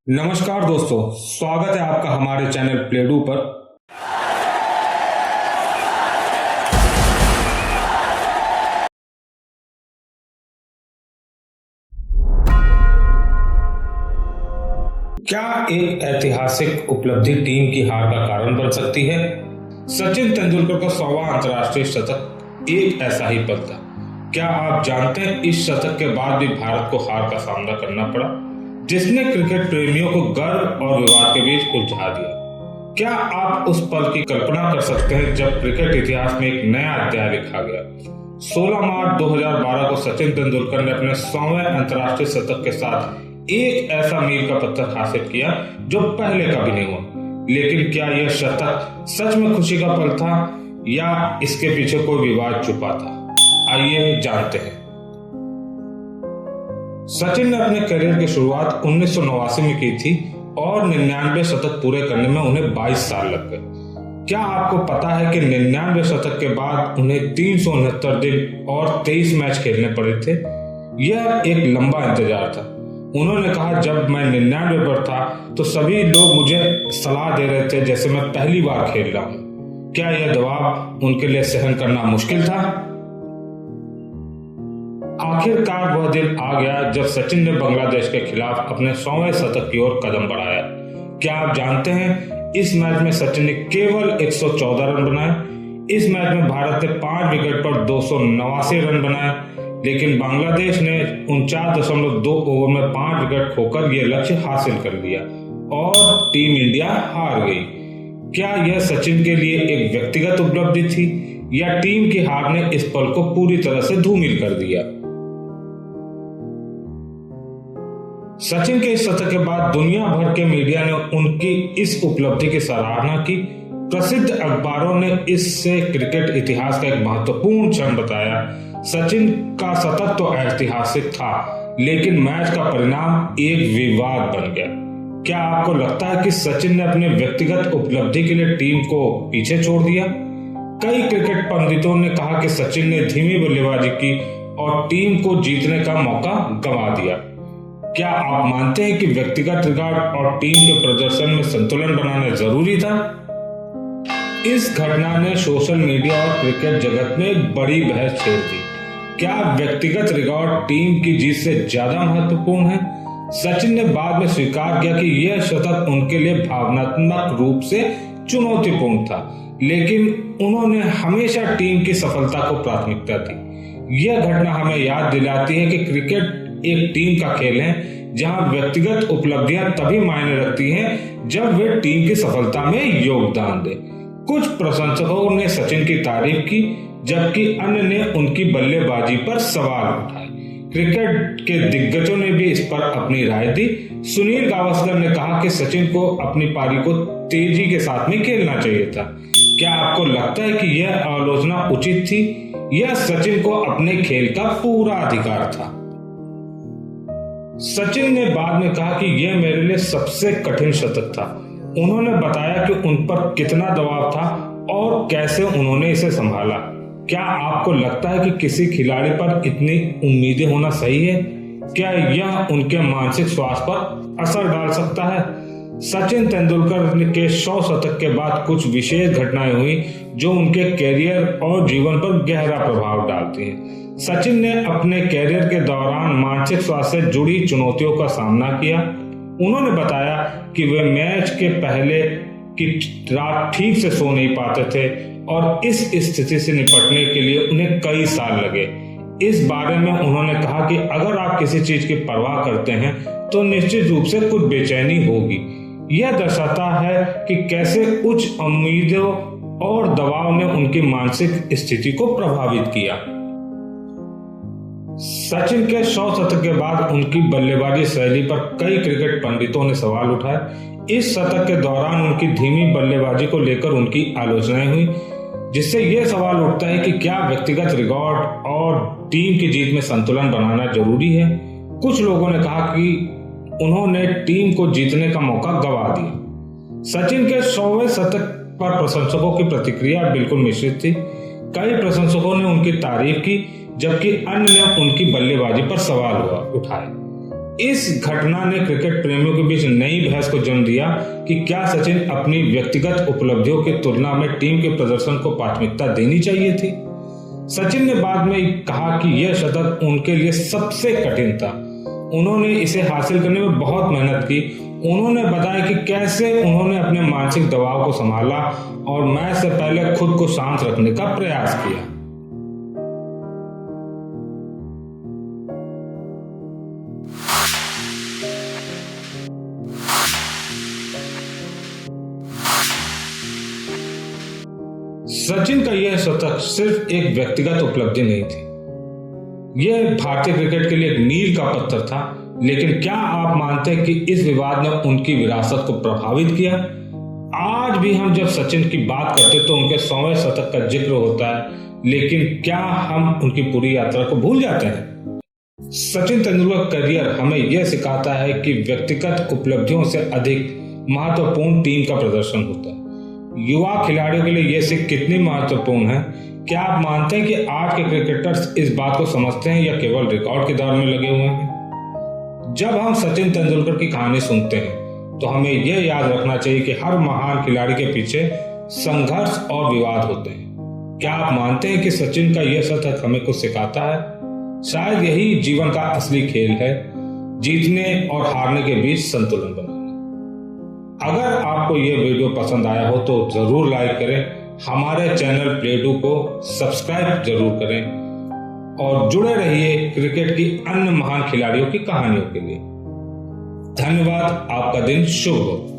नमस्कार दोस्तों, स्वागत है आपका हमारे चैनल प्लेडू पर। क्या एक ऐतिहासिक उपलब्धि टीम की हार का कारण बन सकती है? सचिन तेंदुलकर का 100वां अंतर्राष्ट्रीय शतक एक ऐसा ही पल था। क्या आप जानते हैं इस शतक के बाद भी भारत को हार का सामना करना पड़ा, जिसने क्रिकेट प्रेमियों को गर्व और विवाद के बीच उलझा दिया। क्या आप उस पल की कल्पना कर सकते हैं जब क्रिकेट इतिहास में एक नया अध्याय लिखा गया? 16 मार्च 2012 को सचिन तेंदुलकर ने अपने 100वें अंतर्राष्ट्रीय शतक के साथ एक ऐसा मील का पत्थर हासिल किया जो पहले कभी नहीं हुआ। लेकिन क्या यह शतक सच में खुशी का पल था या इसके पीछे कोई विवाद छुपा था? आइए जानते हैं। सचिन ने अपने करियर की शुरुआत 1989 में की थी और 99 शतक पूरे करने में उन्हें 22 साल लग गए। क्या आपको पता है कि 99 शतक के बाद उन्हें 369 दिन और 23 मैच खेलने पड़े थे? यह एक लंबा इंतजार था। उन्होंने कहा, जब मैं 99 पर था तो सभी लोग मुझे सलाह दे रहे थे जैसे मैं पहली बार खेल रहा हूं। क्या यह दबाव उनके लिए सहन करना मुश्किल था? आखिरकार वह दिन आ गया जब सचिन ने बांग्लादेश के खिलाफ अपने 100वें शतक की ओर कदम बढ़ाया। क्या आप जानते हैं इस मैच में सचिन ने केवल 114 रन बनाए। इस मैच में भारत ने 5 विकेट पर 289 रन बनाए, लेकिन बांग्लादेश ने 49.2 ओवर में 5 विकेट खोकर यह लक्ष्य हासिल कर लिया और टीम इंडिया हार गई। क्या यह सचिन के लिए एक व्यक्तिगत उपलब्धि थी या टीम की हार ने इस पल को पूरी तरह से धूमिल कर दिया? सचिन के इस शतक के बाद दुनिया भर के मीडिया ने उनकी इस उपलब्धि की सराहना की। प्रसिद्ध अखबारों ने इससे क्रिकेट इतिहास का एक महत्वपूर्ण क्षण बताया। सचिन का शतक तो ऐतिहासिक था, लेकिन मैच का परिणाम एक विवाद बन गया। क्या आपको लगता है कि सचिन ने अपने व्यक्तिगत उपलब्धि के लिए टीम को पीछे छोड़ दिया? कई क्रिकेट पंडितों ने कहा कि सचिन ने धीमी बल्लेबाजी की और टीम को जीतने का मौका गंवा दिया। क्या आप मानते हैं कि व्यक्तिगत रिकॉर्ड और टीम के प्रदर्शन में संतुलन बनाना जरूरी था? इस घटना ने सोशल मीडिया और क्रिकेट जगत में एक बड़ी बहस छेड़ दी। क्या व्यक्तिगत रिकॉर्ड टीम की जीत से ज्यादा महत्वपूर्ण है? सचिन ने बाद में स्वीकार किया कि यह शतक उनके लिए भावनात्मक रूप से चुनौतीपूर्ण था, लेकिन उन्होंने हमेशा टीम की सफलता को प्राथमिकता दी। यह घटना हमें याद दिलाती है कि क्रिकेट एक टीम का खेल है, जहां व्यक्तिगत उपलब्धियां तभी मायने रखती हैं जब वे टीम की सफलता में योगदान दें। कुछ प्रशंसकों ने सचिन की तारीफ की, जबकि अन्य ने उनकी बल्लेबाजी पर सवाल उठाए। क्रिकेट के दिग्गजों ने भी इस पर अपनी राय दी। सुनील गावस्कर ने कहा कि सचिन को अपनी पारी को तेजी के साथ में खेलना चाहिए था। क्या आपको लगता है कि यह आलोचना उचित थी या सचिन को अपने खेल का पूरा अधिकार था? सचिन ने बाद में कहा कि यह मेरे लिए सबसे कठिन शतक था। उन्होंने बताया कि उन पर कितना दबाव था और कैसे उन्होंने इसे संभाला। क्या आपको लगता है कि किसी खिलाड़ी पर इतनी उम्मीदें होना सही है? क्या यह उनके मानसिक स्वास्थ्य पर असर डाल सकता है? सचिन तेंदुलकर के 100 शतक के बाद कुछ विशेष घटनाएं हुई जो उनके कैरियर और जीवन पर गहरा प्रभाव डालती हैं। सचिन ने अपने कैरियर के दौरान मानसिक स्वास्थ्य से जुड़ी चुनौतियों का सामना किया। उन्होंने बताया कि वे मैच के पहले की रात ठीक से सो नहीं पाते थे और इस स्थिति से निपटने के लिए उन्हें कई साल लगे। इस बारे में उन्होंने कहा कि अगर आप किसी चीज की परवाह करते हैं तो निश्चित रूप से कुछ बेचैनी होगी। यह दर्शाता है कि कैसे उच्च उम्मीदों और दबाव ने उनकी मानसिक स्थिति को प्रभावित किया। सचिन के 100 शतक के बाद उनकी बल्लेबाजी शैली पर कई क्रिकेट पंडितों ने सवाल उठाए। इस शतक के दौरान उनकी धीमी बल्लेबाजी को लेकर उनकी आलोचनाएं हुई, जिससे यह सवाल उठता है कि क्या व्यक्तिगत रिकॉर्ड और टीम की जीत में संतुलन बनाना जरूरी है। कुछ लोगों ने कहा कि उन्होंने टीम को जीतने का मौका गंवा दिया। सचिन के 100वें शतक पर प्रशंसकों की प्रतिक्रिया बिल्कुल मिश्रित थी। कई प्रशंसकों ने उनकी तारीफ की, जबकि अन्य ने उनकी बल्लेबाजी पर सवाल उठाए। इस घटना ने क्रिकेट प्रेमियों के बीच नई बहस को जन्म दिया कि क्या सचिन अपनी व्यक्तिगत उपलब्धियों की तुलना में टीम के प्रदर्शन को प्राथमिकता देनी चाहिए थी। सचिन ने बाद में कहा कि यह शतक उनके लिए सबसे कठिन था। उन्होंने इसे हासिल करने में बहुत मेहनत की। उन्होंने बताया कि कैसे उन्होंने अपने मानसिक दबाव को संभाला और मैच से पहले खुद को शांत रखने का प्रयास किया। सचिन का यह शतक सिर्फ एक व्यक्तिगत उपलब्धि नहीं थी, यह भारतीय क्रिकेट के लिए एक मील का पत्थर था। लेकिन क्या आप मानते हैं कि इस विवाद ने उनकी विरासत को प्रभावित किया? आज भी हम जब सचिन की बात करते तो उनके 100वें शतक का जिक्र होता है, लेकिन क्या हम उनकी पूरी यात्रा को भूल जाते हैं? सचिन तेंदुलकर का करियर हमें यह सिखाता है कि व्यक्तिगत उपलब्धियों से अधिक महत्वपूर्ण टीम का प्रदर्शन होता है। युवा खिलाड़ियों के लिए यह सीख कितनी महत्वपूर्ण है? क्या आप मानते हैं कि आज के क्रिकेटर्स इस बात को समझते हैं या केवल रिकॉर्ड के दौर में लगे हुए हैं? जब हम सचिन तेंदुलकर की कहानी सुनते हैं तो हमें यह याद रखना चाहिए कि हर महान खिलाड़ी के पीछे संघर्ष और विवाद होते हैं। क्या आप मानते हैं कि सचिन का यह शतक हमें कुछ सिखाता है? शायद यही जीवन का असली खेल है, जीतने और हारने के बीच संतुलन बनाना। अगर आपको यह वीडियो पसंद आया हो तो जरूर लाइक करें, हमारे चैनल प्लेडू को सब्सक्राइब जरूर करें और जुड़े रहिए क्रिकेट की अन्य महान खिलाड़ियों की कहानियों के लिए। धन्यवाद। आपका दिन शुभ हो।